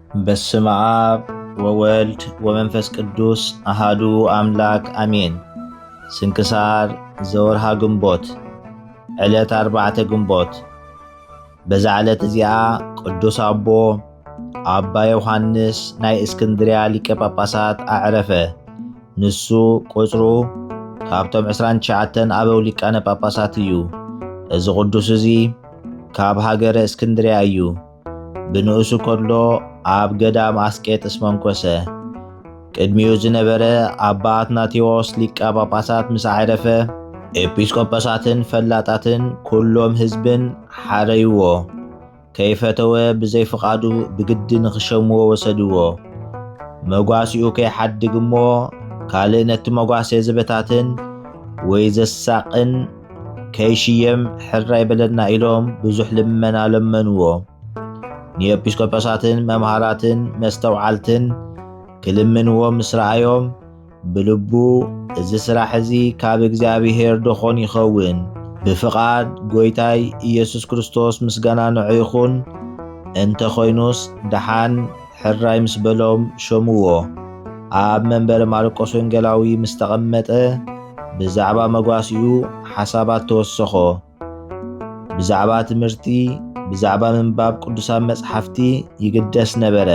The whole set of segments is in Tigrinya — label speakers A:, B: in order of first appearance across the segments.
A: በስመ አብ ወወልድ ወመንፈስ ቅዱስ አሃዱ አምላክ አሜን። ስንክሳር ዘወርሃ ግንቦት ዕለት 4 ግንቦት። በዛ ዕለት እዚኣ ቅዱስ አባ ዮሐንስ ናይ እስክንድርያ ሊቀ ጳጳሳት አዕረፈ። ንሱ ቁጽሩ ካብቶም 29 አበው ሊቃነ ጳጳሳት እዩ። እዚ ቅዱስ እዚ ካብ ሃገረ እስክንድርያ እዩ። ብንእሱ ከሎ ኣብ ገዳም አስቄጥስ መንኮሰ። ቅድሚኡ ዝነበረ አባ አትናቴዎስ ሊቀ ጳጳሳት ምስ ዓረፈ ኤጲስቆጶሳትን ፈላጣትን ኩሎም ህዝብን ሓረይዎ። ከይፈተወ ብዘይፍቓዱ ብግዲ ንኽሸምዎ ወሰድዎ። መጓሲኡ ከይሓድግ እሞ ካልእ ነቲ መጓሴ ዝበታትን ወይ ዘሳቕን ከይሽየም ሕራ ይበለና ኢሎም ብዙሕ ልመና ለመንዎ። ንኤጲስቆጶሳትን መምሃራትን መስተውዓልትን ክልምንዎ ምስ ረኣዮም ብልቡ እዚ ስራሕ እዚ ካብ እግዚኣብሔር ድኾን ይኸውን፣ ብፍቓድ ጎይታይ ኢየሱስ ክርስቶስ ምስጋና ንዑ ይኹን እንተ ኾይኑስ ደሓን ሕራይ ምስ በሎም ሸምዎ። ኣብ መንበረ ማርቆስ ወንጌላዊ ምስ ተቐመጠ ብዛዕባ መጓሲኡ ሓሳባት ተወሰኾ። ብዛዕባ ትምህርቲ ብዛዕባ ምንባብ ቅዱሳን መጽሓፍቲ ይግደስ ነበረ።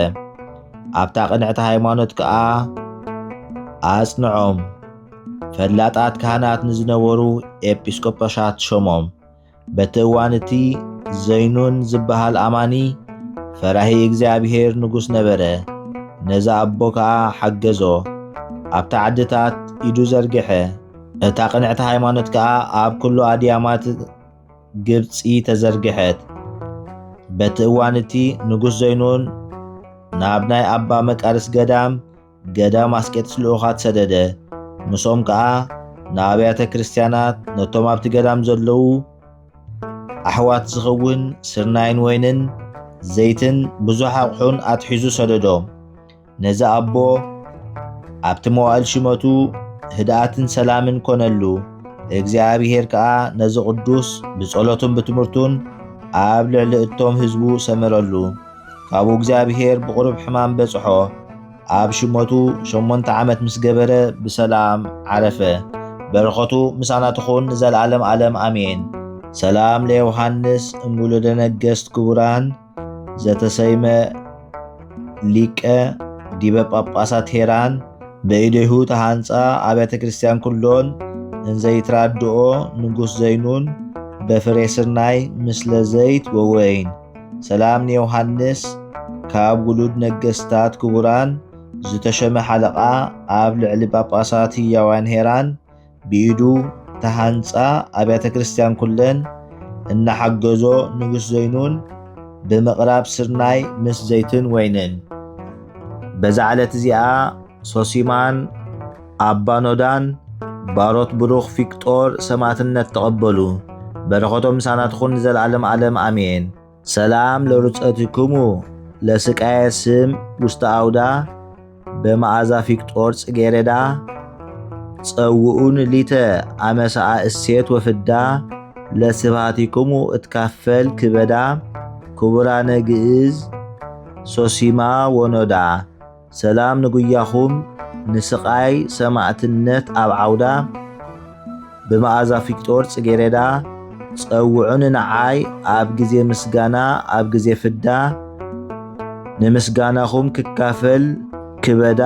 A: ኣብታ ቅንዕቲ ሃይማኖት ከዓ ኣጽንዖም። ፈላጣት ካህናት ንዝነበሩ ኤጲስቆጶሳት ሾሞም። በቲ እዋን እቲ ዘይኑን ዝበሃል ኣማኒ ፈራሂ እግዚኣብሔር ንጉስ ነበረ። ነዛ ኣቦ ከዓ ሓገዞ። ኣብታ ዓድታት ኢዱ ዘርጊሐ። እታ ቅንዕቲ ሃይማኖት ከዓ ኣብ ኩሉ ኣድያማት ግብፂ ተዘርግሐት። በቲ እዋን እቲ ንጉስ ዘይኑን ናብ ናይ ኣባ መቃርስ ገዳም አስቄጥስ ልኡኻት ሰደደ። ንሶም ከዓ ንኣብያተ ክርስቲያናት ነቶም ኣብቲ ገዳም ዘለዉ ኣሕዋት ዝኸውን ስርናይን ወይንን ዘይትን ብዙሕ ኣቑሑን ኣትሒዙ ሰደዶም። ነዚ ኣቦ ኣብቲ መዋእል ሽመቱ ህድኣትን ሰላምን ኮነሉ። እግዚኣብሔር ከዓ ነዚ ቅዱስ ብጸሎቱን ብትምህርቱን ኣብ ልዕሊ እቶም ህዝቡ ሰመረሉ። ካብኡ እግዚኣብሔር ብቑሩብ ሕማም በጽሖ። ኣብ ሽመቱ 8 ዓመት ምስ ገበረ ብሰላም ዓረፈ። በረኸቱ ምሳና ትኹን ንዘለዓለም ዓለም ኣሜን። ሰላም ለዮሐንስ እምውሉደ ነገሥት ክቡራን ዘተሰይመ ሊቀ ዲበ ጳጳሳት ሄራን በኢደይሁ ተሃንፃ ኣብያተ ክርስቲያን ኩሎን እንዘይትራድኦ ንጉስ ዘይኑን በፍሬ ስርናይ ምስለ ዘይት ወወይን። ሰላም ንዮሐንስ ካብ ውሉድ ነገሥታት ክቡራን ዝተሸመ ሓለቓ ኣብ ልዕሊ ጳጳሳት ህያዋን ሄራን ብኢዱ ተሃንፃ ኣብያተ ክርስቲያን ኩለን እናሓገዞ ንጉስ ዘይኑን ብምቕራብ ስርናይ ምስ ዘይትን ወይንን። በዛ ዕለት እዚኣ ሶሲማን ኣባ ኖዳን ባሮት ብሩኽ ፊቅጦር ሰማዕትነት ተቐበሉ። በረኸቶም ምሳና ትኹን ንዘለዓለም ዓለም ኣሜን። ሰላም ለሩፀትክሙ ለስቃየ ስም ውስተ አውዳ በመዓዛ ፊቅጦር ጽጌረዳ ጸውኡን ሊተ አመሳአ እሴት ወፍዳ ለስብሃቲክሙ እትካፈል ክበዳ ክቡራነ ግዕዝ ሶሲማ ወኖዳ። ሰላም ንጉያኹም ንስቃይ ሰማዕትነት ኣብ ዓውዳ በመዓዛ ፊቅጦር ጽጌረዳ ጸውዑን ንዓይ ኣብ ጊዜ ምስጋና ኣብ ጊዜ ፍዳ ንምስጋናኹም ክካፈል ክበዳ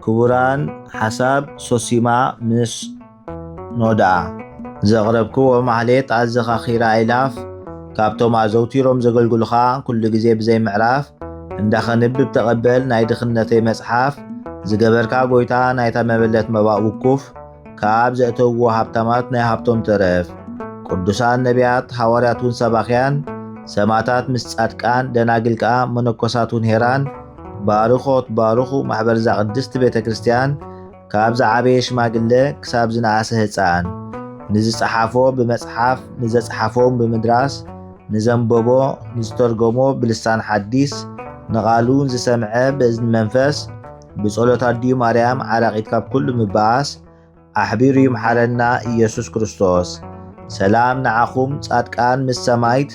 A: ክቡራን ሓሳብ ሶሲማ ምስ ኖዳ። ዘቕረብክዎ ማሕሌት ኣዘኻ ኺራ ኣይላፍ ካብቶም ኣዘውቲሮም ዘገልግሉኻ ኩሉ ጊዜ ብዘይ ምዕራፍ እንዳኸንብብ ተቐበል ናይ ድኽነተይ መጽሓፍ ዝገበርካ ጎይታ ናይታ መበለት መባእ ውኩፍ ካብ ዘእተውዎ ሃብታማት ናይ ሃብቶም ተረፍ። ቅዱሳን ነቢያት ሐዋርያቱን ሰባኽያን ሰማዕታት ምስ ጻድቃን ደናግል ከዓ መነኮሳቱን ሄራን ባርኾት ባርኹ ማሕበር ዛ ቅድስቲ ቤተ ክርስቲያን ካብ ዝዓበየ ሽማግለ ክሳብ ዝነኣሰ ህፃን። ንዝፀሓፎ ብመጽሓፍ ንዘጽሓፎም ብምድራስ ንዘንበቦ ንዝተርጎሞ ብልሳን ሓዲስ ንቓሉን ዝሰምዐ ብእዝኒ መንፈስ ብጸሎት ኣድዩ ማርያም ዓራቂት ካብ ኩሉ ምባኣስ ኣሕቢሩ ይምሓረና ኢየሱስ ክርስቶስ። ሰላም ንዓኹም ጻድቃን ምስ ሰማይት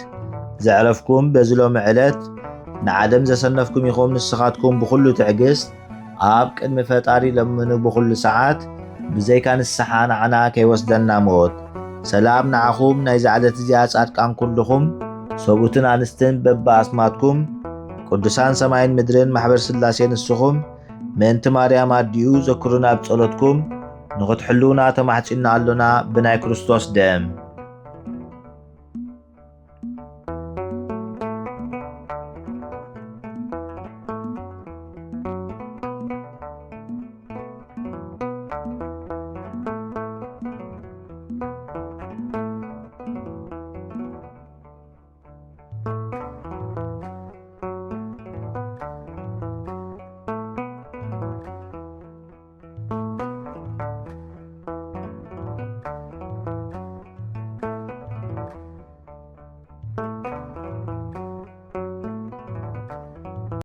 A: ዘዕረፍኩም በዝሎም ዕለት ንዓለም ዘሰነፍኩም ኢኹም ንስኻትኩም ብኹሉ ትዕግስት ኣብ ቅድሚ ፈጣሪ ለምኑ ብኹሉ ሰዓት ብዘይካ ንስሓ ንዓና ከይወስደና ሞት። ሰላም ንዓኹም ናይ ዛዕለት እዚኣ ጻድቃን ኩልኹም ሰቡትን ኣንስትን በብኣስማትኩም ቅዱሳን ሰማይን ምድርን ማሕበር ስላሴ ንስኹም ምእንቲ ማርያም ኣዲኡ ዘክሩና ብጸሎትኩም ንኽትሕልውና ተማሕጺና ኣሎና ብናይ ክርስቶስ ደም